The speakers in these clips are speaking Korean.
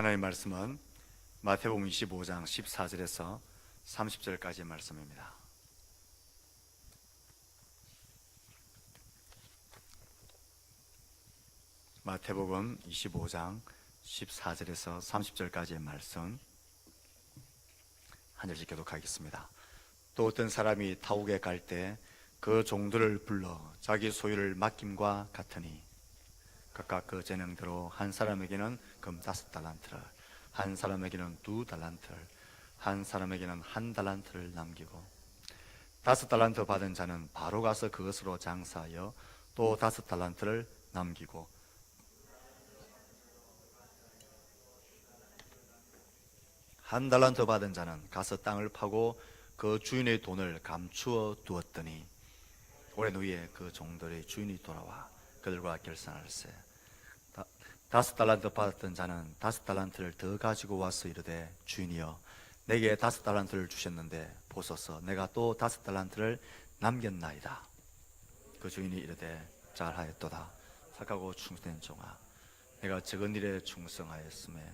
하나님의 말씀은 마태복음 25장 14절에서 30절까지의 말씀입니다. 마태복음 25장 14절에서 30절까지의 말씀 한 절씩 교독하겠습니다. 또 어떤 사람이 타국에 갈 때 그 종들을 불러 자기 소유를 맡김과 같으니 각각 그 재능대로 한 사람에게는 금 5달란트를, 한 사람에게는 2달란트를, 한 사람에게는 1달란트를 남기고 5달란트 받은 자는 바로 가서 그것으로 장사하여 또 5달란트를 남기고 1달란트 받은 자는 가서 땅을 파고 그 주인의 돈을 감추어 두었더니 오랜 후에 그 종들의 주인이 돌아와 그들과 결산할세. 5달란트 받았던 자는 5달란트를 더 가지고 와서 이르되 주인이여 내게 5달란트를 주셨는데 보소서 내가 또 5달란트를 남겼나이다. 그 주인이 이르되 잘하였도다 착하고 충성된 종아, 내가 적은 일에 충성하였음에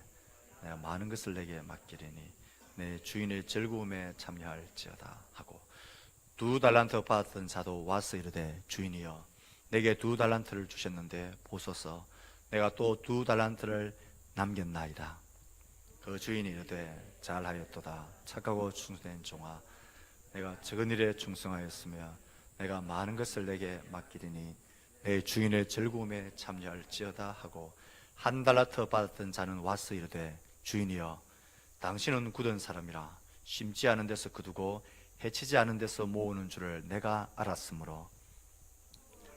내가 많은 것을 내게 맡기리니 내 주인의 즐거움에 참여할지어다 하고 2달란트 받았던 자도 와서 이르되 주인이여 내게 2달란트를 주셨는데 보소서 내가 또 2달란트를 남겼나이다. 그 주인이 이르되 잘하였도다 착하고 충성된 종아, 내가 적은 일에 충성하였으며 내가 많은 것을 내게 맡기리니 내 주인의 즐거움에 참여할지어다 하고 1달란트 받았던 자는 와서 이르되 주인이여 당신은 굳은 사람이라 심지 않은 데서 거두고 해치지 않은 데서 모으는 줄을 내가 알았으므로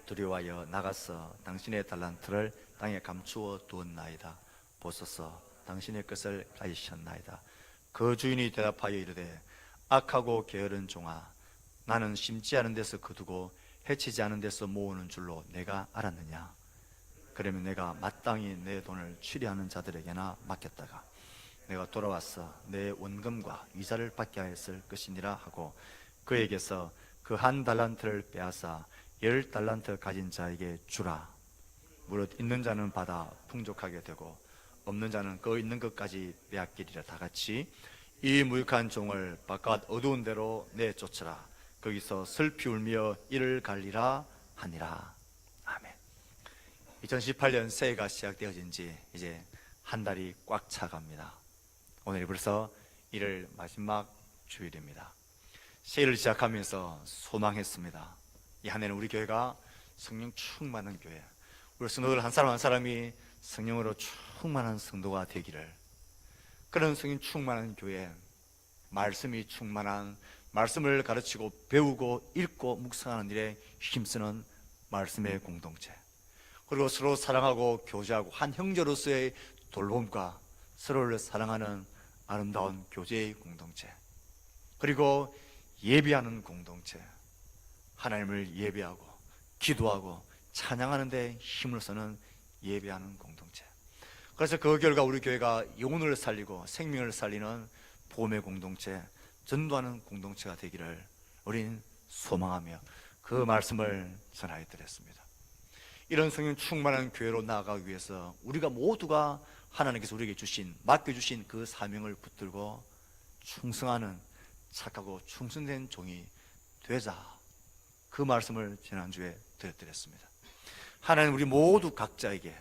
두려워하여 나가서 당신의 달란트를 땅에 감추어 두었나이다. 보소서 당신의 것을 가지셨나이다. 그 주인이 대답하여 이르되 악하고 게으른 종아, 나는 심지 않은 데서 거두고 해치지 않은 데서 모으는 줄로 내가 알았느냐. 그러면 내가 마땅히 내 돈을 취리하는 자들에게나 맡겼다가 내가 돌아와서 내 원금과 이자를 받게 하였을 것이니라 하고 그에게서 그 1달란트를 빼앗아 10달란트 가진 자에게 주라. 무릇 있는 자는 받아 풍족하게 되고 없는 자는 그 있는 것까지 빼앗기리라. 다같이 이 무익한 종을 바깥 어두운 데로 내쫓으라. 거기서 슬피 울며 이를 갈리라 하니라. 아멘. 2018년 새해가 시작되어진 지 이제 한 달이 꽉 차갑니다. 오늘이 벌써 1월 마지막 주일입니다. 새해를 시작하면서 소망했습니다. 이 한 해는 우리 교회가 성령 충만한 교회, 우리 성도들 한 사람 한 사람이 성령으로 충만한 성도가 되기를, 그런 성령 충만한 교회, 말씀이 충만한, 말씀을 가르치고 배우고 읽고 묵상하는 일에 힘쓰는 말씀의 공동체, 그리고 서로 사랑하고 교제하고 한 형제로서의 돌봄과 서로를 사랑하는 아름다운 교제의 공동체, 그리고 예배하는 공동체, 하나님을 예배하고 기도하고 찬양하는 데 힘을 쓰는 예배하는 공동체. 그래서 그 결과 우리 교회가 영혼을 살리고 생명을 살리는 복음의 공동체, 전도하는 공동체가 되기를 우리는 소망하며 그 말씀을 전하여 드렸습니다. 이런 성령 충만한 교회로 나아가기 위해서 우리가 모두가 하나님께서 우리에게 주신, 맡겨주신 그 사명을 붙들고 충성하는 착하고 충성된 종이 되자, 그 말씀을 지난주에 드렸습니다. 하나님 우리 모두 각자에게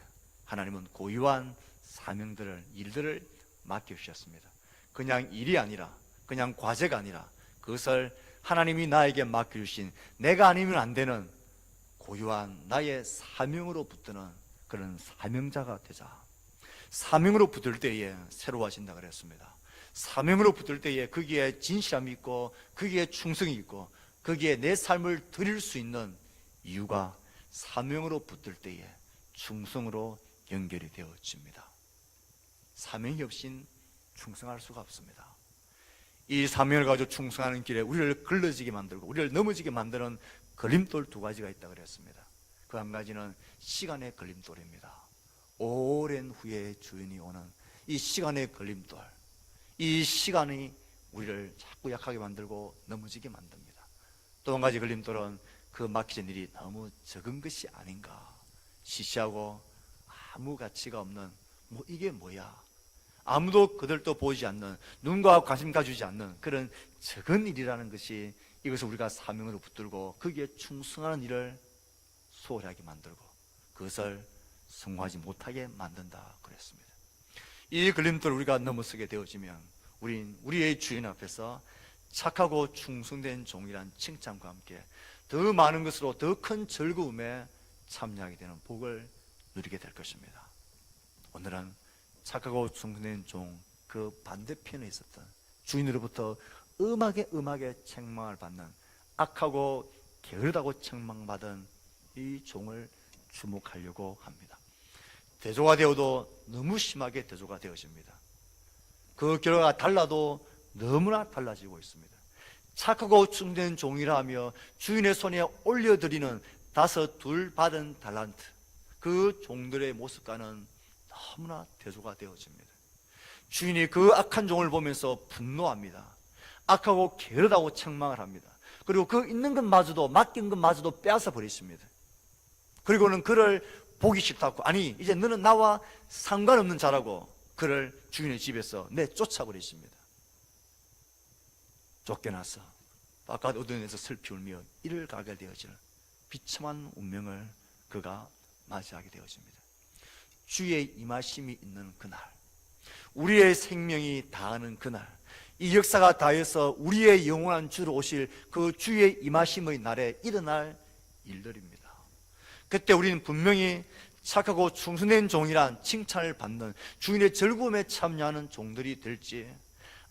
하나님은 고유한 사명들을, 일들을 맡겨주셨습니다. 그냥 일이 아니라, 그냥 과제가 아니라 그것을 하나님이 나에게 맡겨주신, 내가 아니면 안 되는 고유한 나의 사명으로 붙드는 그런 사명자가 되자. 사명으로 붙을 때에 새로워진다 그랬습니다. 사명으로 붙을 때에 거기에 진실함이 있고 거기에 충성이 있고 거기에 내 삶을 드릴 수 있는 이유가 사명으로 붙을 때에 충성으로 연결이 되어집니다. 사명이 없인 충성할 수가 없습니다. 이 사명을 가지고 충성하는 길에 우리를 걸러지게 만들고 우리를 넘어지게 만드는 걸림돌 2가지가 있다고 그랬습니다. 그 한 가지는 시간의 걸림돌입니다. 오랜 후에 주인이 오는 이 시간의 걸림돌, 이 시간이 우리를 자꾸 약하게 만들고 넘어지게 만듭니다. 또 한 가지 걸림돌은 그 맡기는 일이 너무 적은 것이 아닌가, 시시하고 아무 가치가 없는, 이게 뭐야, 아무도 그들도 보지 않는, 누군가 관심 가주지 않는 그런 적은 일이라는 것이, 이것을 우리가 사명으로 붙들고 거기에 충성하는 일을 소홀히 하게 만들고 그것을 성공하지 못하게 만든다 그랬습니다. 이 걸림돌을 우리가 넘어서게 되어지면 우리의 주인 앞에서 착하고 충성된 종이란 칭찬과 함께 더 많은 것으로 더 큰 즐거움에 참여하게 되는 복을 누리게 될 것입니다. 오늘은 착하고 충성된 종 그 반대편에 있었던 주인으로부터 음하게 책망을 받는, 악하고 게으르다고 책망받은 이 종을 주목하려고 합니다. 대조가 되어도 너무 심하게 대조가 되어집니다. 그 결과가 달라도 너무나 달라지고 있습니다. 착하고 충성된 종이라 하며 주인의 손에 올려드리는 5 받은 달란트, 그 종들의 모습과는 너무나 대조가 되어집니다. 주인이 그 악한 종을 보면서 분노합니다. 악하고 게으르다고 책망을 합니다. 그리고 그 있는 것마저도, 맡긴 것마저도 빼앗아 버리십니다. 그리고는 그를 보기 싫다고, 아니 이제 너는 나와 상관없는 자라고 그를 주인의 집에서 내쫓아버리십니다. 쫓겨나서 바깥 어두운에서 슬피 울며 이를 가게 되어지는 비참한 운명을 그가 맞이하게 되어집니다. 주의 임하심이 있는 그날, 우리의 생명이 다하는 그날, 이 역사가 다해서 우리의 영원한 주로 오실 그 주의 임하심의 날에 일어날 일들입니다. 그때 우리는 분명히 착하고 충성된 종이란 칭찬을 받는, 주인의 즐거움에 참여하는 종들이 될지,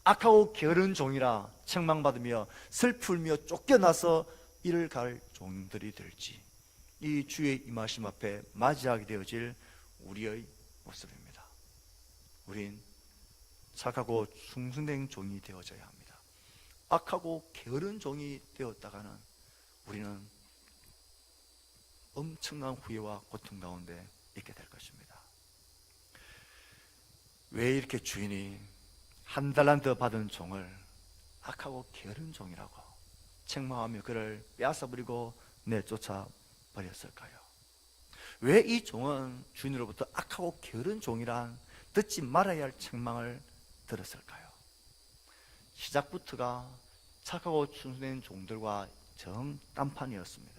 악하고 게으른 종이라 책망받으며 슬피 울며 쫓겨나서 이를 갈 종들이 될지, 이 주의 임하심 앞에 맞이하게 되어질 우리의 모습입니다. 우린 착하고 충성된 종이 되어져야 합니다. 악하고 게으른 종이 되었다가는 우리는 엄청난 후회와 고통 가운데 있게 될 것입니다. 왜 이렇게 주인이 1 달란트 받은 종을 악하고 게으른 종이라고 책망하며 그를 빼앗아버리고 내쫓아 버렸을까요? 왜 이 종은 주인으로부터 악하고 게으른 종이란 듣지 말아야 할 책망을 들었을까요? 시작부터가 착하고 충성된 종들과 정딴판이었습니다.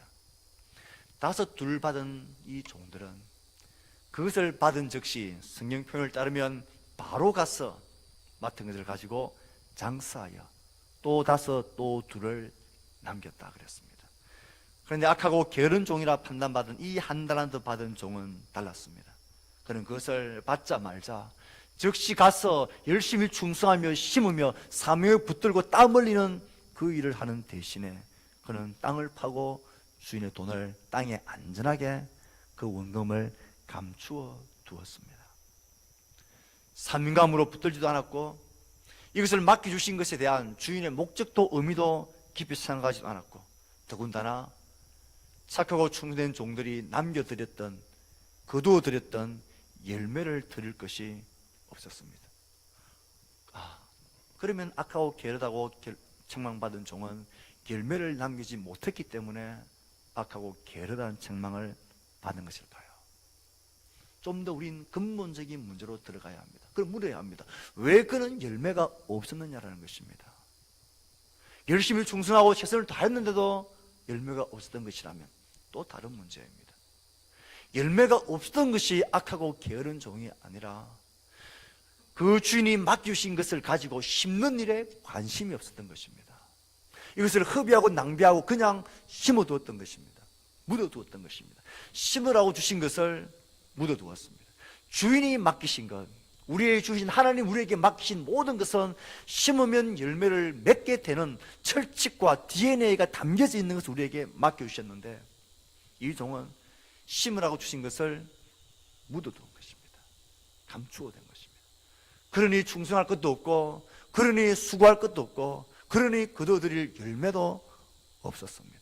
5 받은 이 종들은 그것을 받은 즉시 성경 표현을 따르면 바로 가서 맡은 것을 가지고 장사하여 또 5, 또 2를 남겼다 그랬습니다. 그런데 악하고 게으른 종이라 판단받은 이 1 달란트 받은 종은 달랐습니다. 그는 그것을 받자 말자 즉시 가서 열심히 충성하며 심으며 사명을 붙들고 땀 흘리는 그 일을 하는 대신에 그는 땅을 파고 주인의 돈을 땅에 안전하게 그 원금을 감추어 두었습니다. 사명감으로 붙들지도 않았고 이것을 맡겨주신 것에 대한 주인의 목적도 의미도 깊이 생각하지도 않았고, 더군다나 착하고 충성된 종들이 남겨드렸던, 거두어드렸던 열매를 드릴 것이 없었습니다. 그러면 악하고 게으르다고 책망받은 종은 열매를 남기지 못했기 때문에 악하고 게으르다는 책망을 받은 것일까요? 좀 더 우린 근본적인 문제로 들어가야 합니다. 그걸 물어야 합니다. 왜 그는 열매가 없었느냐라는 것입니다. 열심히 충성하고 최선을 다했는데도 열매가 없었던 것이라면 또 다른 문제입니다. 열매가 없었던 것이 악하고 게으른 종이 아니라 그 주인이 맡겨주신 것을 가지고 심는 일에 관심이 없었던 것입니다. 이것을 허비하고 낭비하고 그냥 심어두었던 것입니다. 묻어두었던 것입니다. 심으라고 주신 것을 묻어두었습니다. 주인이 맡기신 것, 우리의 주신 하나님 우리에게 맡기신 모든 것은 심으면 열매를 맺게 되는 철칙과 DNA가 담겨져 있는 것을 우리에게 맡겨주셨는데, 이 종은 심으라고 주신 것을 묻어둔 것입니다. 감추어 둔 것입니다. 그러니 충성할 것도 없고, 그러니 수고할 것도 없고, 그러니 거둬들일 열매도 없었습니다.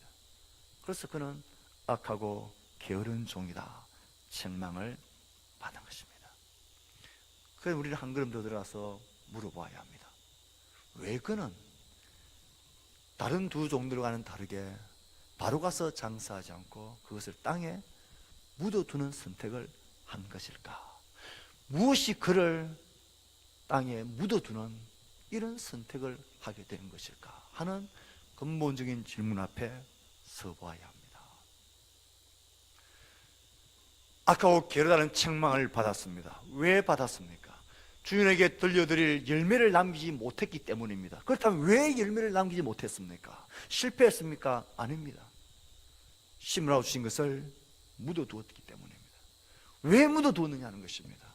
그래서 그는 악하고 게으른 종이다 책망을 받은 것입니다. 그래서 우리는 한 걸음 더 들어가서 물어봐야 합니다. 왜 그는 다른 2 종들과는 다르게 바로 가서 장사하지 않고 그것을 땅에 묻어두는 선택을 한 것일까? 무엇이 그를 땅에 묻어두는 이런 선택을 하게 된 것일까 하는 근본적인 질문 앞에 서보아야 합니다. 아까워 게르다는 책망을 받았습니다. 왜 받았습니까? 주인에게 들려드릴 열매를 남기지 못했기 때문입니다. 그렇다면 왜 열매를 남기지 못했습니까? 실패했습니까? 아닙니다. 심으라고 주신 것을 묻어두었기 때문입니다. 왜 묻어두었느냐는 것입니다.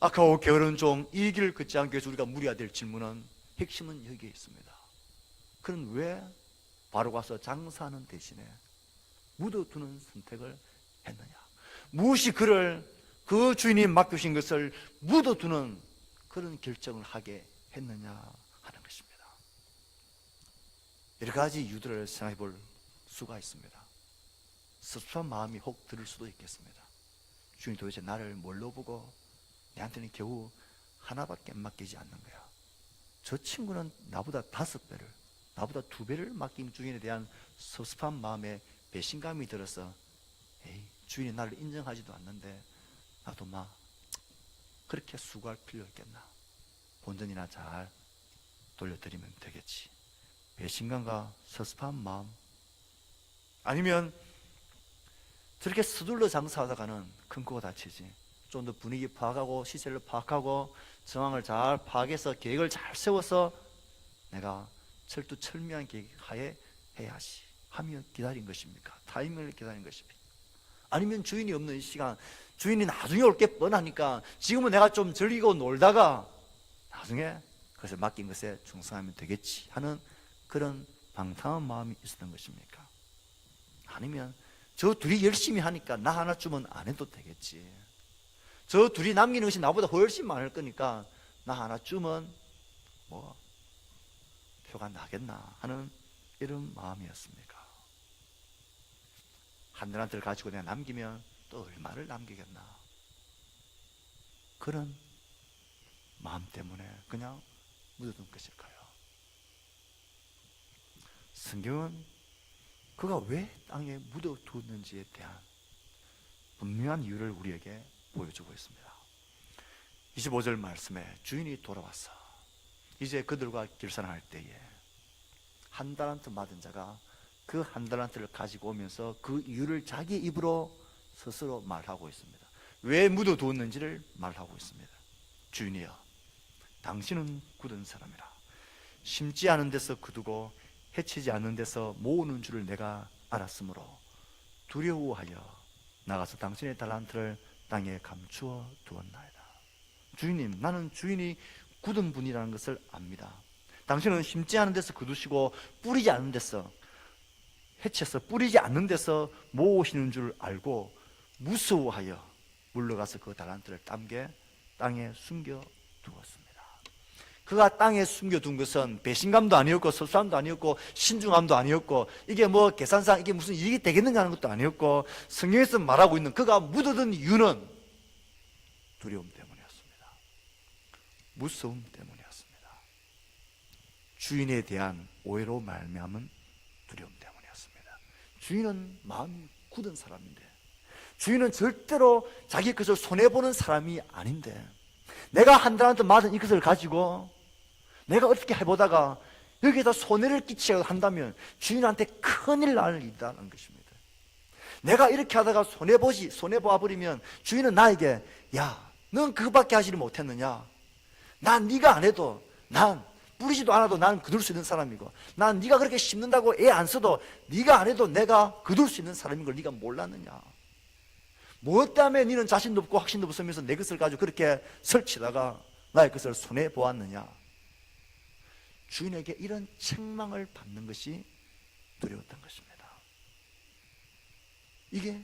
아까워 게으른 종 이 길을 걷지 않기 위해서 우리가 물어야 될 질문은, 핵심은 여기에 있습니다. 그는 왜 바로 가서 장사하는 대신에 묻어두는 선택을 했느냐? 무엇이 그를 그 주인이 맡겨주신 것을 묻어두는 그런 결정을 하게 했느냐 하는 것입니다. 여러 가지 이유들을 생각해 볼 수가 있습니다. 섭섭한 마음이 혹 들을 수도 있겠습니다. 주인이 도대체 나를 뭘로 보고 내한테는 겨우 하나밖에 맡기지 않는 거야. 저 친구는 나보다 5배를, 나보다 2배를 맡긴 주인에 대한 섭섭한 마음에 배신감이 들어서, 에이, 주인이 나를 인정하지도 않는데 나도 막 그렇게 수고할 필요 있겠나, 본전이나 잘 돌려드리면 되겠지. 배신감과 섭섭한 마음, 아니면 저렇게 서둘러 장사하다가는 큰 코가 다치지. 좀 더 분위기 파악하고 시세를 파악하고 정황을 잘 파악해서 계획을 잘 세워서 내가 철두철미한 계획 하에 해야지 하며 기다린 것입니까? 타이밍을 기다린 것입니까? 아니면 주인이 없는 시간, 주인이 나중에 올 게 뻔하니까 지금은 내가 좀 즐기고 놀다가 나중에 그것을 맡긴 것에 충성하면 되겠지 하는 그런 방탕한 마음이 있었던 것입니까? 아니면 저 둘이 열심히 하니까 나 하나쯤은 안 해도 되겠지, 저 둘이 남기는 것이 나보다 훨씬 많을 거니까 나 하나쯤은 뭐 표가 나겠나 하는 이런 마음이었습니까? 한 달란트를 가지고 내가 남기면 또 얼마를 남기겠나, 그런 마음 때문에 그냥 묻어둔 것일까요? 성경은 그가 왜 땅에 묻어두었는지에 대한 분명한 이유를 우리에게 보여주고 있습니다. 25절 말씀에 주인이 돌아왔어. 이제 그들과 결산할 때에 한 달란트 받은 자가 그 한 달란트를 가지고 오면서 그 이유를 자기 입으로 스스로 말하고 있습니다. 왜 묻어두었는지를 말하고 있습니다. 주인이여, 당신은 굳은 사람이라. 심지 않은 데서 거두고 해치지 않는 데서 모으는 줄을 내가 알았으므로 두려워하여 나가서 당신의 달란트를 땅에 감추어 두었나이다. 주인님, 나는 주인이 굳은 분이라는 것을 압니다. 당신은 심지 않은 데서 거두시고 뿌리지 않는 데서 해쳐서 뿌리지 않는 데서 모으시는 줄 알고 무서워하여 물러가서 그 달란트를 땅에 숨겨 두었습니다. 그가 땅에 숨겨둔 것은 배신감도 아니었고 섭섭함도 아니었고 신중함도 아니었고 이게 뭐 계산상 이게 무슨 이익이 되겠는가 하는 것도 아니었고, 성경에서 말하고 있는 그가 묻어둔 이유는 두려움 때문이었습니다. 무서움 때문이었습니다. 주인에 대한 오해로 말미암은 두려움 때문이었습니다. 주인은 마음이 굳은 사람인데, 주인은 절대로 자기 것을 손해보는 사람이 아닌데, 내가 한 달란트 맞은 이 것을 가지고 내가 어떻게 해보다가 여기에다 손해를 끼치게 한다면 주인한테 큰일 날 일이라는 것입니다. 내가 이렇게 하다가 손해보아버리면 주인은 나에게, 야, 넌 그거밖에 하지를 못했느냐, 난 네가 안 해도, 난 뿌리지도 않아도 난 거둘 수 있는 사람이고, 난 네가 그렇게 심는다고 애 안 써도 네가 안 해도 내가 거둘 수 있는 사람인 걸 네가 몰랐느냐, 무엇 때문에 너는 자신도 없고 확신도 없으면서 내 것을 가지고 그렇게 설치다가 나의 것을 손해보았느냐. 주인에게 이런 책망을 받는 것이 두려웠던 것입니다. 이게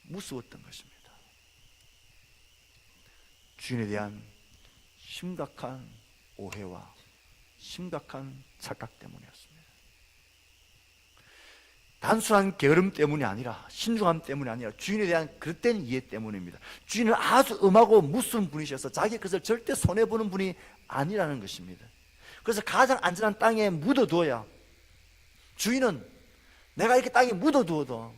무서웠던 것입니다. 주인에 대한 심각한 오해와 심각한 착각 때문이었습니다. 단순한 게으름 때문이 아니라, 신중함 때문이 아니라 주인에 대한 그릇된 이해 때문입니다. 주인은 아주 엄하고 무서운 분이셔서 자기 것을 절대 손해보는 분이 아니라는 것입니다. 그래서 가장 안전한 땅에 묻어두어야, 주인은 내가 이렇게 땅에 묻어두어도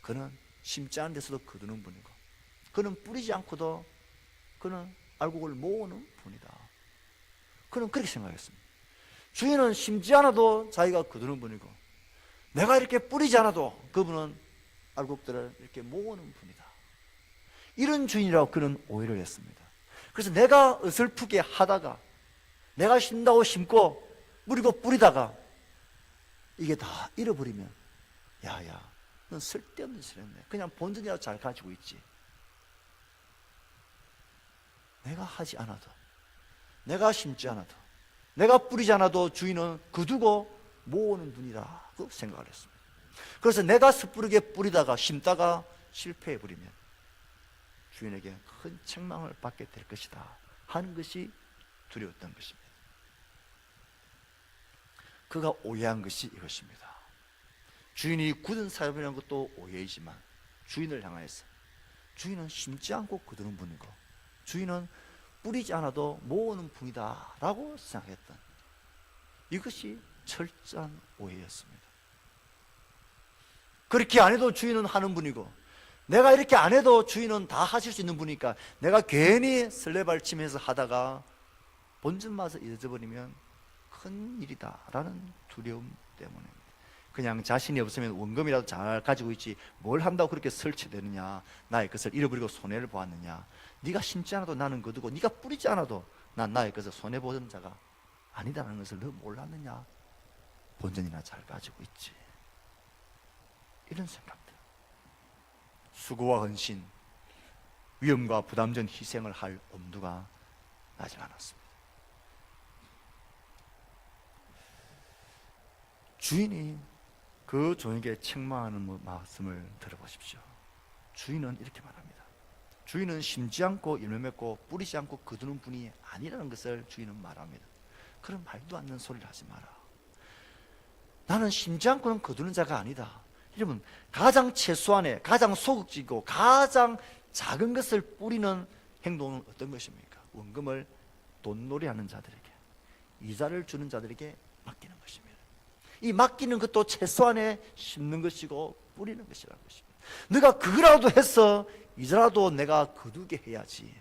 그는 심지 않은 데서도 거두는 분이고, 그는 뿌리지 않고도 그는 알고 그걸 모으는 분이다. 그는 그렇게 생각했습니다. 주인은 심지 않아도 자기가 거두는 분이고, 내가 이렇게 뿌리지 않아도 그분은 알곡들을 이렇게 모으는 분이다. 이런 주인이라고 그는 오해를 했습니다. 그래서 내가 어설프게 하다가, 내가 심다고 심고 뿌리고 뿌리다가 이게 다 잃어버리면, 야야, 넌 쓸데없는 짓을 했네. 그냥 본전이라도 잘 가지고 있지. 내가 하지 않아도, 내가 심지 않아도, 내가 뿌리지 않아도 주인은 거두고 모으는 분이라고 생각을 했습니다. 그래서 내가 섣부르게 뿌리다가 심다가 실패해버리면 주인에게 큰 책망을 받게 될 것이다 하는 것이 두려웠던 것입니다. 그가 오해한 것이 이것입니다. 주인이 굳은 사람이라는 것도 오해이지만, 주인을 향해서 주인은 심지 않고 거두는 분이고, 주인은 뿌리지 않아도 모으는 분이다 라고 생각했던, 이것이 철저한 오해였습니다. 그렇게 안 해도 주인은 하는 분이고, 내가 이렇게 안 해도 주인은 다 하실 수 있는 분이니까 내가 괜히 설레발치면서 하다가 본전 맛을 잊어버리면 큰 일이다 라는 두려움 때문입니다. 그냥 자신이 없으면 원금이라도 잘 가지고 있지 뭘 한다고 그렇게 설치되느냐, 나의 것을 잃어버리고 손해를 보았느냐, 네가 심지 않아도 나는 거두고 네가 뿌리지 않아도 난 나의 것을 손해보는 자가 아니다라는 것을 너 몰랐느냐, 본전이나 잘 가지고 있지, 이런 생각들. 수고와 헌신, 위험과 부담전 희생을 할 엄두가 나지 않았습니다. 주인이 그 종에게 책망하는 말씀을 들어보십시오. 주인은 이렇게 말합니다. 주인은 심지 않고 열매 맺고 뿌리지 않고 거두는 분이 아니라는 것을 주인은 말합니다. 그런 말도 안 되는 소리를 하지 마라. 나는 심지 않고는 거두는 자가 아니다. 여러분, 가장 최소한의, 가장 소극적이고 가장 작은 것을 뿌리는 행동은 어떤 것입니까? 원금을 돈놀이하는 자들에게, 이자를 주는 자들에게 맡기는 것입니다. 이 맡기는 것도 최소한의 심는 것이고 뿌리는 것이라는 것입니다. 네가 그거라도 해서 이자라도 내가 거두게 해야지.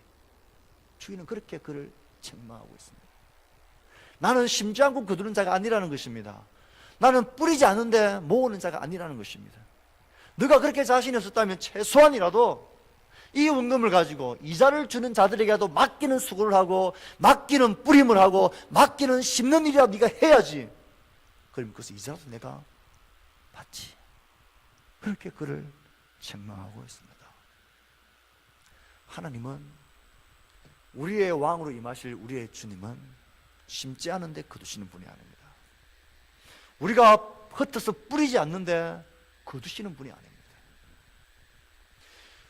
주인은 그렇게 그를 책망하고 있습니다. 나는 심지 않고 거두는 자가 아니라는 것입니다. 나는 뿌리지 않는데 모으는 자가 아니라는 것입니다. 네가 그렇게 자신이 없었다면 최소한이라도 이 원금을 가지고 이자를 주는 자들에게도 맡기는 수고를 하고, 맡기는 뿌림을 하고, 맡기는 심는 일이라도 네가 해야지. 그럼 그것을 이자라도 내가 받지. 그렇게 그를 책망하고 있습니다. 하나님은, 우리의 왕으로 임하실 우리의 주님은 심지 않은데 거두시는 분이 아닙니다. 우리가 흩어서 뿌리지 않는데 거두시는 분이 아닙니다.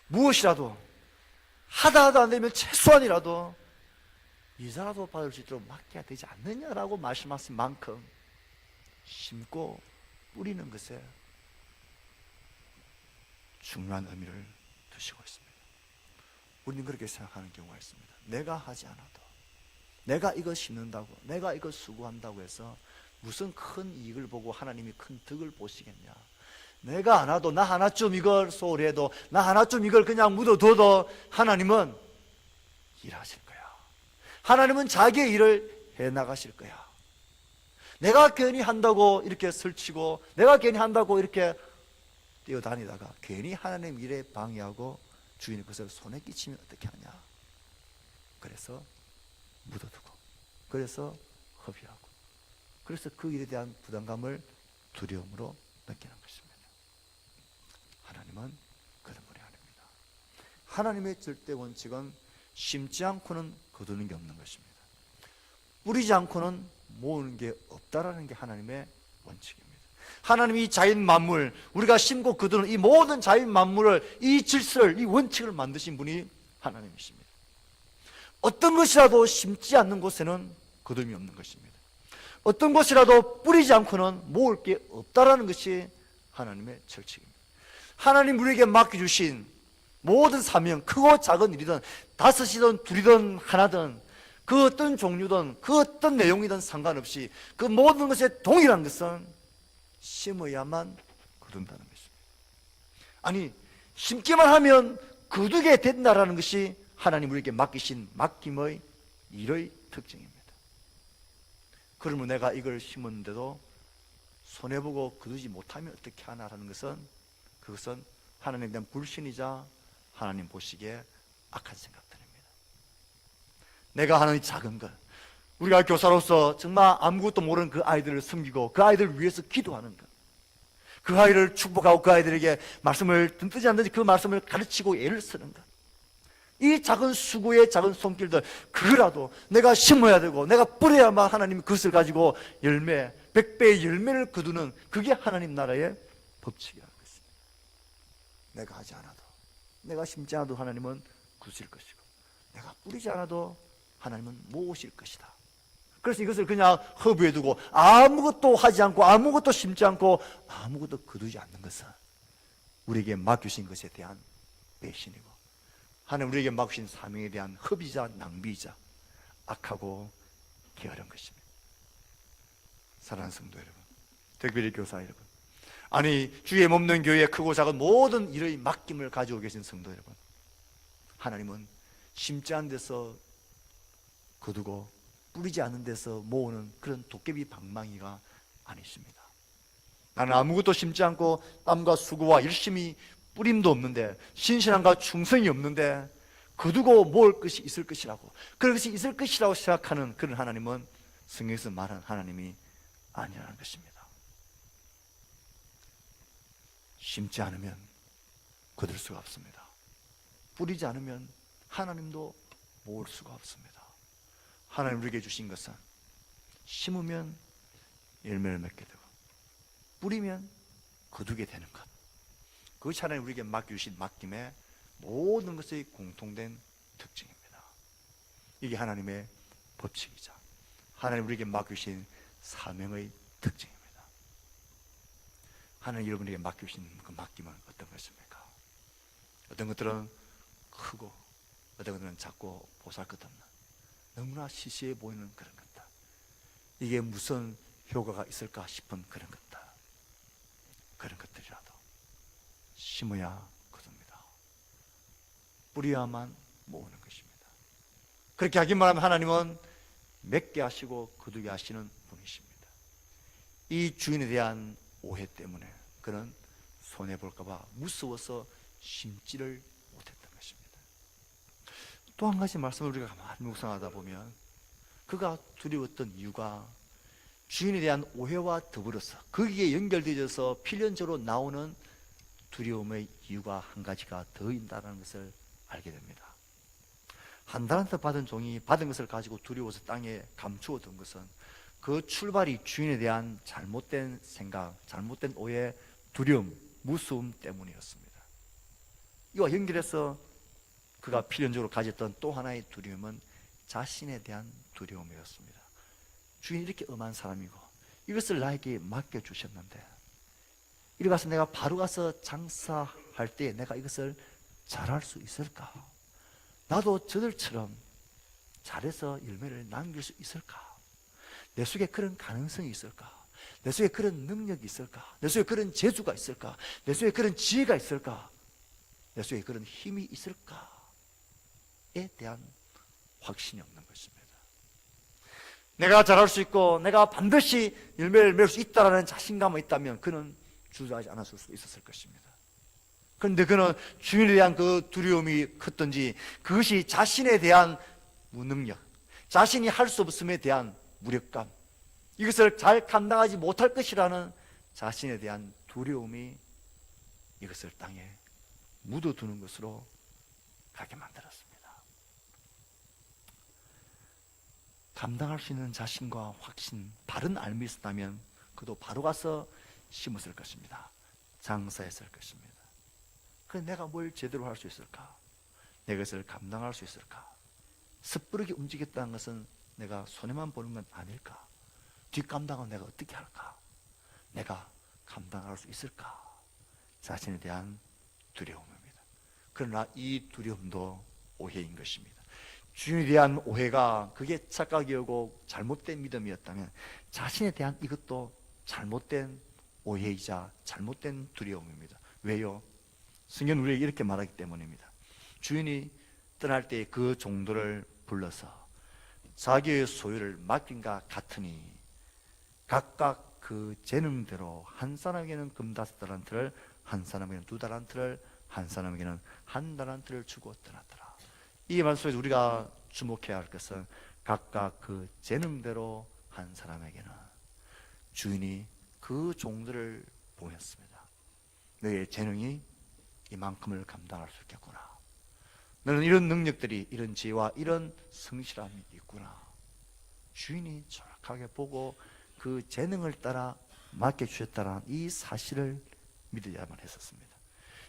무엇이라도 하다 안 되면 최소한이라도 이자라도 받을 수 있도록 맡겨야 되지 않느냐라고 말씀하신 만큼 심고 뿌리는 것에 중요한 의미를 두시고 있습니다. 우리는 그렇게 생각하는 경우가 있습니다. 내가 하지 않아도, 내가 이거 심는다고, 내가 이거 수고한다고 해서 무슨 큰 이익을 보고 하나님이 큰 덕을 보시겠냐. 내가 안 하도, 나 하나쯤 이걸 소홀히 해도, 나 하나쯤 이걸 그냥 묻어둬도 하나님은 일하실 거야. 하나님은 자기의 일을 해나가실 거야. 내가 괜히 한다고 이렇게 설치고, 내가 괜히 한다고 이렇게 뛰어다니다가 괜히 하나님 일에 방해하고 주인의 것을 손에 끼치면 어떻게 하냐. 그래서 묻어두고, 그래서 허비하고, 그래서 그 일에 대한 부담감을 두려움으로 느끼는 것입니다. 하나님은 그런 분이 아닙니다. 하나님의 절대 원칙은 심지 않고는 거두는 게 없는 것입니다. 뿌리지 않고는 모으는 게 없다라는 게 하나님의 원칙입니다. 하나님이 자연 만물, 우리가 심고 거두는 이 모든 자연 만물을, 이 질서를, 이 원칙을 만드신 분이 하나님이십니다. 어떤 것이라도 심지 않는 곳에는 거둠이 없는 것입니다. 어떤 것이라도 뿌리지 않고는 모을 게 없다라는 것이 하나님의 철칙입니다. 하나님 우리에게 맡겨주신 모든 사명, 크고 작은 일이든 다섯이든 둘이든 하나든 그 어떤 종류든 그 어떤 내용이든 상관없이 그 모든 것에 동일한 것은 심어야만 거둔다는 것입니다. 아니, 심기만 하면 거두게 된다라는 것이 하나님 우리에게 맡기신 맡김의 일의 특징입니다. 그러면 내가 이걸 심었는데도 손해보고 거두지 못하면 어떻게 하나라는 것은, 그것은 하나님에 대한 불신이자 하나님 보시기에 악한 생각들입니다. 내가 하는 작은 것, 우리가 교사로서 정말 아무것도 모르는 그 아이들을 섬기고 그 아이들을 위해서 기도하는 것, 그 아이를 축복하고 그 아이들에게 말씀을 듣든지 안 듣든지 그 말씀을 가르치고 애를 쓰는 것, 이 작은 수고의 작은 손길들, 그거라도 내가 심어야 되고 내가 뿌려야만 하나님이 그것을 가지고 열매, 100배의 열매를 거두는, 그게 하나님 나라의 법칙이라는 것입니다. 내가 하지 않아도, 내가 심지 않아도 하나님은 거두실 것이고, 내가 뿌리지 않아도 하나님은 모으실 것이다. 그래서 이것을 그냥 허브에 두고 아무것도 하지 않고 아무것도 심지 않고 아무것도 거두지 않는 것은 우리에게 맡기신 것에 대한 배신이고, 하나님 우리에게 맡기신 사명에 대한 허비자 낭비이자 악하고 게으른 것입니다. 사랑하는 성도 여러분, 특별히 교사 여러분, 아니 주의 몸는 교회의 크고 작은 모든 일의 맡김을 가지고 계신 성도 여러분, 하나님은 심지 않은 데서 거두고 뿌리지 않는 데서 모으는 그런 도깨비 방망이가 아니십니다. 나는 아무것도 심지 않고 땀과 수고와 열심히 뿌림도 없는데, 신실함과 충성이 없는데 거두고 모을 것이 있을 것이라고, 그것이 있을 것이라고 생각하는 그런 하나님은 성경에서 말하는 하나님이 아니라는 것입니다. 심지 않으면 거둘 수가 없습니다. 뿌리지 않으면 하나님도 모을 수가 없습니다. 하나님 우리에게 주신 것은 심으면 열매를 맺게 되고 뿌리면 거두게 되는 것, 그것이 하나님 우리에게 맡겨주신 맡김의 모든 것의 공통된 특징입니다. 이게 하나님의 법칙이자 하나님 우리에게 맡겨주신 사명의 특징입니다. 하나님 여러분에게 맡겨주신 그 맡김은 어떤 것입니까? 어떤 것들은 크고 어떤 것들은 작고 보잘것없는 너무나 시시해 보이는 그런 것들, 이게 무슨 효과가 있을까 싶은 그런 것들, 그런 것들이라도 심어야 거둡니다. 뿌려야만 모으는 것입니다. 그렇게 하기만 하면 하나님은 맺게 하시고 거두게 하시는 분이십니다. 이 주인에 대한 오해 때문에 그는 손해볼까 봐 무서워서 심지를 못했던 것입니다. 또 한 가지 말씀을 우리가 가만히 묵상하다 보면, 그가 두려웠던 이유가 주인에 대한 오해와 더불어서 거기에 연결되어서 필연적으로 나오는 두려움의 이유가 한 가지가 더 있다는 것을 알게 됩니다. 한 달란트 받은 종이 받은 것을 가지고 두려워서 땅에 감추어 둔 것은 그 출발이 주인에 대한 잘못된 생각, 잘못된 오해, 두려움, 무서움 때문이었습니다. 이와 연결해서 그가 필연적으로 가졌던 또 하나의 두려움은 자신에 대한 두려움이었습니다. 주인이 이렇게 엄한 사람이고 이것을 나에게 맡겨주셨는데 이리 가서 내가 바로 가서 장사할 때 내가 이것을 잘할 수 있을까? 나도 저들처럼 잘해서 열매를 남길 수 있을까? 내 속에 그런 가능성이 있을까? 내 속에 그런 능력이 있을까? 내 속에 그런 재주가 있을까? 내 속에 그런 지혜가 있을까? 내 속에 그런 힘이 있을까? 에 대한 확신이 없는 것입니다. 내가 잘할 수 있고 내가 반드시 열매를 맺을 수 있다는 자신감이 있다면 그는 주저하지 않았을 수 있었을 것입니다. 그런데 그는 주인에 대한 그 두려움이 컸던지 그것이 자신에 대한 무능력, 자신이 할 수 없음에 대한 무력감, 이것을 잘 감당하지 못할 것이라는 자신에 대한 두려움이 이것을 땅에 묻어두는 것으로 가게 만들었습니다. 감당할 수 있는 자신과 확신, 바른 알미 있었다면 그도 바로 가서 심었을 것입니다. 장사했을 것입니다. 그래서 내가 뭘 제대로 할 수 있을까? 내가 이것을 감당할 수 있을까? 섣부르게 움직였다는 것은 내가 손해만 보는 건 아닐까? 뒷감당은 내가 어떻게 할까? 내가 감당할 수 있을까? 자신에 대한 두려움입니다. 그러나 이 두려움도 오해인 것입니다. 주인에 대한 오해가 그게 착각이었고 잘못된 믿음이었다면 자신에 대한 이것도 잘못된 오해이자 잘못된 두려움입니다. 왜요? 성경은 우리에게 이렇게 말하기 때문입니다. 주인이 떠날 때 그 종들을 불러서 자기의 소유를 맡긴가 같으니 각각 그 재능대로 한 사람에게는 금 5달란트를, 한 사람에게는 2달란트를, 한 사람에게는 1달란트를 주고 떠났더라. 이 말씀에서 우리가 주목해야 할 것은 각각 그 재능대로 한 사람에게는 주인이 그 종들을 보냈습니다. 너의 재능이 이만큼을 감당할 수 있겠구나. 너는 이런 능력들이, 이런 지혜와 이런 성실함이 있구나. 주인이 정확하게 보고 그 재능을 따라 맡겨주셨다는 이 사실을 믿어야만 했었습니다.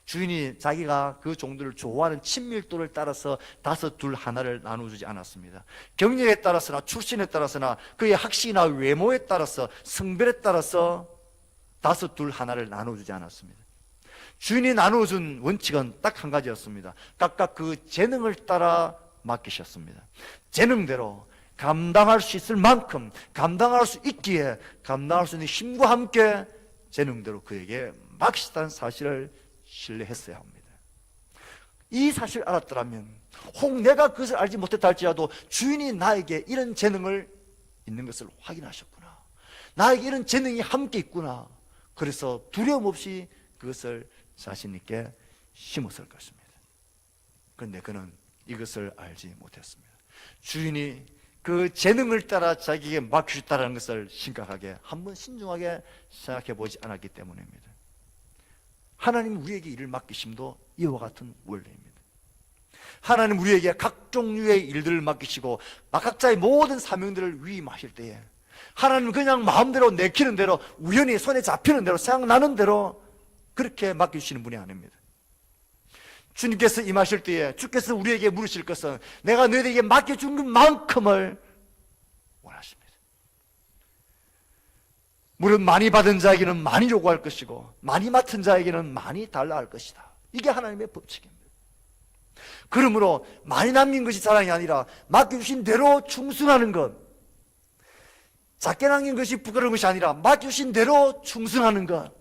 주인이 자기가 그 종들을 좋아하는 친밀도를 따라서 5, 2, 1를 나눠주지 않았습니다. 경력에 따라서나 출신에 따라서나 그의 학식이나 외모에 따라서 성별에 따라서 5, 2, 1를 나눠주지 않았습니다. 주인이 나눠준 원칙은 딱 한 가지였습니다. 각각 그 재능을 따라 맡기셨습니다. 재능대로 감당할 수 있을 만큼, 감당할 수 있기에 감당할 수 있는 힘과 함께 재능대로 그에게 맡기셨다는 사실을 신뢰했어야 합니다. 이 사실을 알았더라면 혹 내가 그것을 알지 못했다 할지라도 주인이 나에게 이런 재능을 있는 것을 확인하셨구나, 나에게 이런 재능이 함께 있구나, 그래서 두려움 없이 그것을 자신 있게 심었을 것입니다. 그런데 그는 이것을 알지 못했습니다. 주인이 그 재능을 따라 자기에게 맡겨주셨다는 것을 심각하게 한번 신중하게 생각해 보지 않았기 때문입니다. 하나님 우리에게 일을 맡기심도 이와 같은 원리입니다. 하나님 우리에게 각 종류의 일들을 맡기시고 각자의 모든 사명들을 위임하실 때에 하나님은 그냥 마음대로 내키는 대로, 우연히 손에 잡히는 대로, 생각나는 대로 그렇게 맡기시는 분이 아닙니다. 주님께서 임하실 때에 주께서 우리에게 물으실 것은 내가 너희에게 맡겨준 것만큼을 원하십니다. 물은 많이 받은 자에게는 많이 요구할 것이고 많이 맡은 자에게는 많이 달라 할 것이다. 이게 하나님의 법칙입니다. 그러므로 많이 남긴 것이 자랑이 아니라 맡겨주신 대로 충성하는 것, 작게 남긴 것이 부끄러운 것이 아니라 맡겨주신 대로 충성하는 것.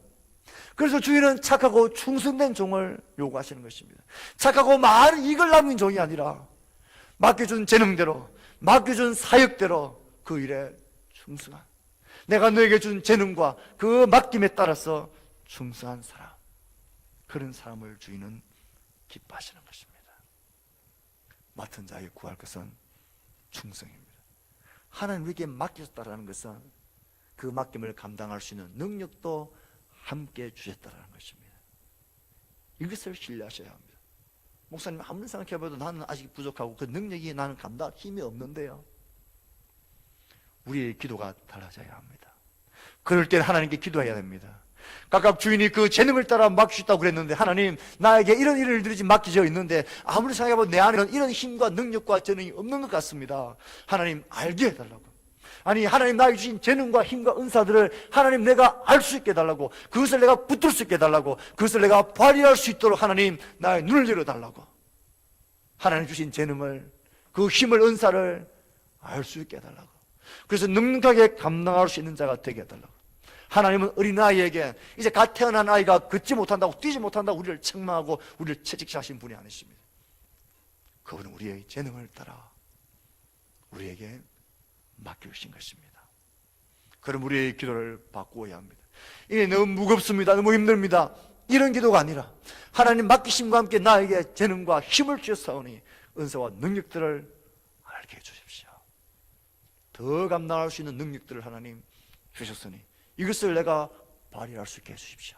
그래서 주인은 착하고 충성된 종을 요구하시는 것입니다. 착하고 많은 이익을 남긴 종이 아니라 맡겨준 재능대로, 맡겨준 사역대로 그 일에 충성한, 내가 너에게 준 재능과 그 맡김에 따라서 충성한 사람, 그런 사람을 주인은 기뻐하시는 것입니다. 맡은 자에게 구할 것은 충성입니다. 하나님 우리에게 맡겼다라는 것은 그 맡김을 감당할 수 있는 능력도 함께 주셨다는 것입니다. 이것을 신뢰하셔야 합니다. 목사님 아무리 생각해봐도 나는 아직 부족하고 그 능력이 나는 감당할 힘이 없는데요. 우리의 기도가 달라져야 합니다. 그럴 때 하나님께 기도해야 됩니다. 각각 주인이 그 재능을 따라 맡기셨다고 그랬는데, 하나님 나에게 이런 일들이 맡겨져 있는데 아무리 생각해봐도 내 안에는 이런 힘과 능력과 재능이 없는 것 같습니다. 하나님 알게 해달라고. 아니 하나님 나에게 주신 재능과 힘과 은사들을 하나님 내가 알 수 있게 해달라고, 그것을 내가 붙들 수 있게 해달라고, 그것을 내가 발휘할 수 있도록 하나님 나의 눈을 열어달라고, 하나님 주신 재능을, 그 힘을, 은사를 알 수 있게 해달라고, 그래서 넉넉하게 감당할 수 있는 자가 되게 해달라고. 하나님은 어린아이에게 이제 갓 태어난 아이가 걷지 못한다고, 뛰지 못한다고 우리를 책망하고 우리를 채찍질하신 분이 아니십니다. 그분은 우리의 재능을 따라 우리에게 맡겨주신 것입니다. 그럼 우리의 기도를 바꾸어야 합니다. 이게 너무 무겁습니다, 너무 힘듭니다, 이런 기도가 아니라 하나님 맡기심과 함께 나에게 재능과 힘을 주셨사오니 은사와 능력들을 알게 해주십시오. 더 감당할 수 있는 능력들을 하나님 주셨으니 이것을 내가 발휘할 수 있게 해주십시오.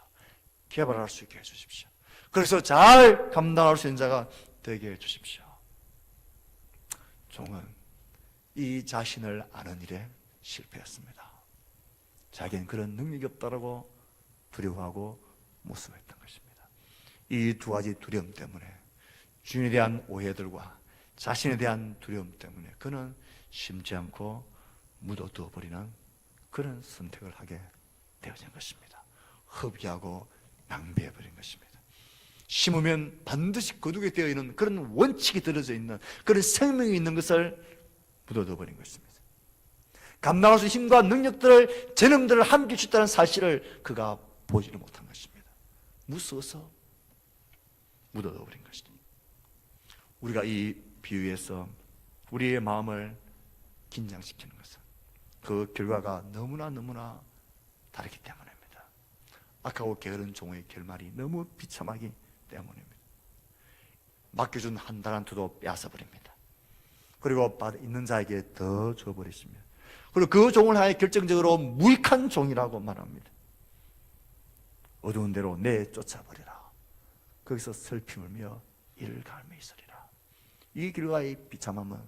개발할 수 있게 해주십시오. 그래서 잘 감당할 수 있는 자가 되게 해주십시오. 종은 이 자신을 아는 일에 실패했습니다. 자기는 그런 능력이 없다고 두려워하고 모습했던 것입니다. 이 두 가지 두려움 때문에, 주인에 대한 오해들과 자신에 대한 두려움 때문에 그는 심지 않고 묻어두어 버리는 그런 선택을 하게 되어진 것입니다. 허비하고 낭비해버린 것입니다. 심으면 반드시 거두게 되어 있는 그런 원칙이 들어져 있는 그런 생명이 있는 것을 묻어둬 버린 것입니다. 감당할 수 있는 힘과 능력들을, 재능들을 함께 주셨다는 사실을 그가 보지를 못한 것입니다. 무서워서 묻어둬 버린 것입니다. 우리가 이 비유에서 우리의 마음을 긴장시키는 것은 그 결과가 너무나 다르기 때문입니다. 악하고 게으른 종의 결말이 너무 비참하기 때문입니다. 맡겨준 한 달란트도 빼앗아버립니다. 그리고 있는 자에게 더 줘버리십니다. 그리고 그 종을 하여 결정적으로 무익한 종이라고 말합니다. 어두운 데로 내쫓아버리라. 거기서 슬피 울며 이를 갈며 있으리라. 이 결과의 비참함은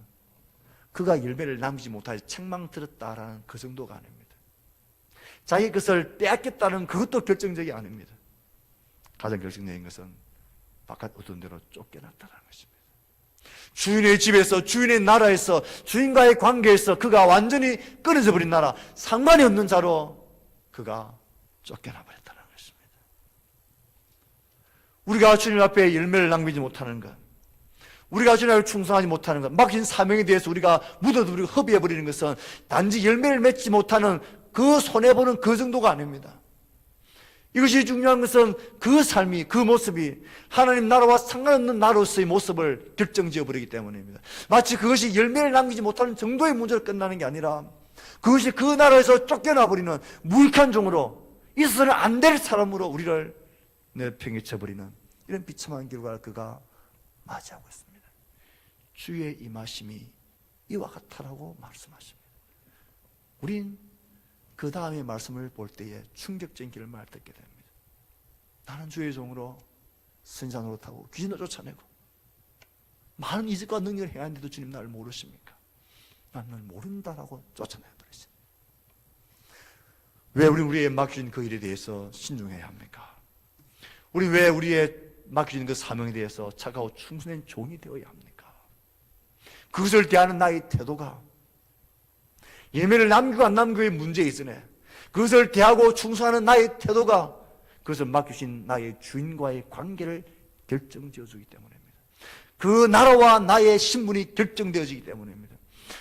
그가 열매를 남기지 못하여 책망 들었다라는 그 정도가 아닙니다. 자기 것을 빼앗겠다는 그것도 결정적이 아닙니다. 가장 결정적인 것은 바깥 어두운 데로 쫓겨났다는 것입니다. 주인의 집에서, 주인의 나라에서, 주인과의 관계에서 그가 완전히 끊어져 버린 나라, 상관이 없는 자로 그가 쫓겨나 버렸다는 것입니다. 우리가 주님 앞에 열매를 남기지 못하는 것, 우리가 주님 앞에 충성하지 못하는 것, 맡긴 사명에 대해서 우리가 묻어두고 허비해버리는 것은 단지 열매를 맺지 못하는 그 손해보는 그 정도가 아닙니다. 이것이 중요한 것은 그 삶이, 그 모습이 하나님 나라와 상관없는 나로서의 모습을 결정지어버리기 때문입니다. 마치 그것이 열매를 남기지 못하는 정도의 문제로 끝나는 게 아니라 그것이 그 나라에서 쫓겨나버리는 무익한 종으로, 있어서는 안 될 사람으로 우리를 내팽개쳐버리는 이런 비참한 결과를 그가 맞이하고 있습니다. 주의 임하심이 이와 같다라고 말씀하십니다. 우린 그 다음의 말씀을 볼 때에 충격적인 결말을 듣게 됩니다. 나는 주의 종으로 선지자 노릇하고 귀신도 쫓아내고 많은 이적과 능력을 행하는데도 주님 나를 모르십니까? 나는 모른다라고 쫓아내버렸습니다. 왜 우리의 맡겨진 그 일에 대해서 신중해야 합니까? 우리 왜 우리의 맡겨진 그 사명에 대해서 착하고 충성된 종이 되어야 합니까? 그것을 대하는 나의 태도가 예매를 남기고 안 남기고의 문제에 있으네. 그것을 대하고 충성하는 나의 태도가 그것을 맡기신 나의 주인과의 관계를 결정지어주기 때문입니다. 그 나라와 나의 신분이 결정되어지기 때문입니다.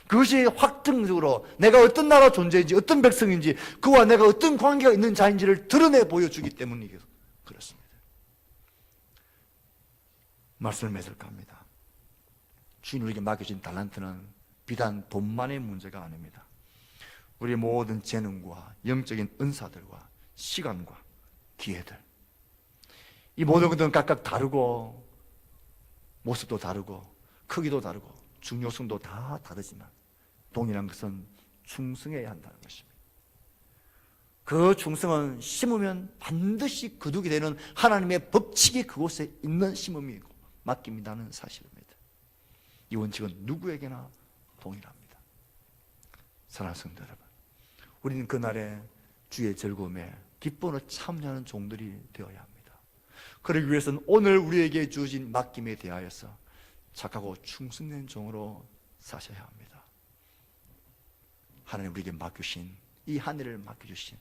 그것이 확정적으로 내가 어떤 나라 존재인지, 어떤 백성인지, 그와 내가 어떤 관계가 있는 자인지를 드러내 보여주기 때문이 그렇습니다. 말씀을 맺을까 합니다. 주인 우리에게 맡겨진 달란트는 비단 돈만의 문제가 아닙니다. 우리의 모든 재능과 영적인 은사들과 시간과 기회들, 이 모든 것들은 각각 다르고 모습도 다르고 크기도 다르고 중요성도 다 다르지만 동일한 것은 충성해야 한다는 것입니다. 그 충성은 심으면 반드시 거두게 되는 하나님의 법칙이 그곳에 있는 심음이고 맡깁니다는 사실입니다. 이 원칙은 누구에게나 동일합니다. 사랑하는 성도 여러분, 우리는 그날의 주의 즐거움에 기쁨으로 참여하는 종들이 되어야 합니다. 그러기 위해서는 오늘 우리에게 주어진 맡김에 대하여서 착하고 충성된 종으로 사셔야 합니다. 하나님 우리에게 맡기신 이 한 해를 맡겨주신,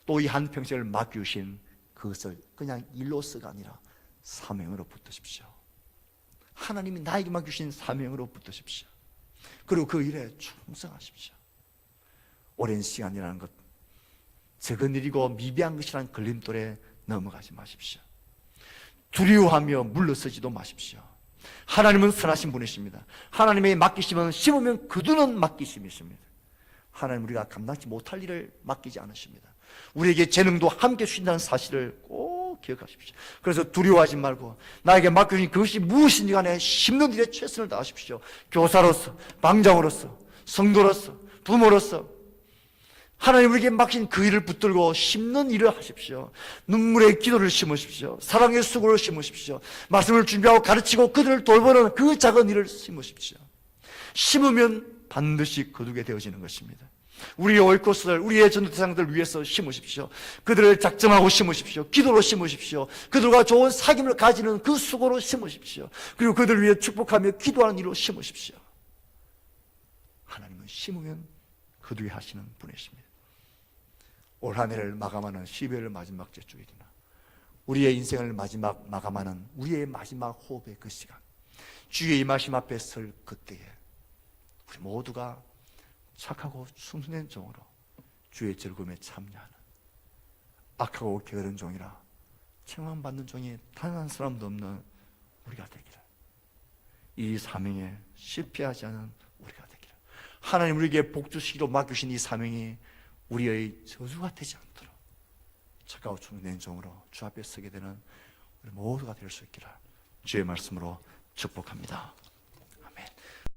또 이 한평생을 맡겨주신 그것을 그냥 일로서가 아니라 사명으로 붙드십시오. 하나님이 나에게 맡기신 사명으로 붙드십시오. 그리고 그 일에 충성하십시오. 오랜 시간이라는 것, 적은 일이고 미비한 것이라는 걸림돌에 넘어가지 마십시오. 두려워하며 물러서지도 마십시오. 하나님은 선하신 분이십니다. 하나님의 맡기심은 심으면 거두는 맡기심이십니다. 하나님 우리가 감당치 못할 일을 맡기지 않으십니다. 우리에게 재능도 함께 주신다는 사실을 꼭 기억하십시오. 그래서 두려워하지 말고 나에게 맡겨진 그것이 무엇인지 간에 심는 일에 최선을 다하십시오. 교사로서, 방장으로서, 성도로서, 부모로서 하나님 우리에게 맡긴 그 일을 붙들고 심는 일을 하십시오. 눈물의 기도를 심으십시오. 사랑의 수고를 심으십시오. 말씀을 준비하고 가르치고 그들을 돌보는 그 작은 일을 심으십시오. 심으면 반드시 거두게 되어지는 것입니다. 우리의 오이코스들, 우리의 전도대상들을 위해서 심으십시오. 그들을 작정하고 심으십시오. 기도로 심으십시오. 그들과 좋은 사귐을 가지는 그 수고로 심으십시오. 그리고 그들을 위해 축복하며 기도하는 일로 심으십시오. 하나님은 심으면 거두게 하시는 분이십니다. 올 한 해를 마감하는 12월 마지막 주일이나 우리의 인생을 마감하는 우리의 마지막 호흡의 그 시간, 주의 임하심 앞에 설 그때에 우리 모두가 착하고 충성된 종으로 주의 즐거움에 참여하는, 악하고 게으른 종이라 책망받는 종이 단 한 사람도 없는 우리가 되기를 이 사명에 실패하지 않은 우리가 되기를. 하나님 우리에게 복 주시기로 맡기신 이 사명이 우리의 저주가 되지 않도록 착하고 충성된 종으로 주 앞에 서게 되는 우리 모두가 될 수 있기를 주의 말씀으로 축복합니다.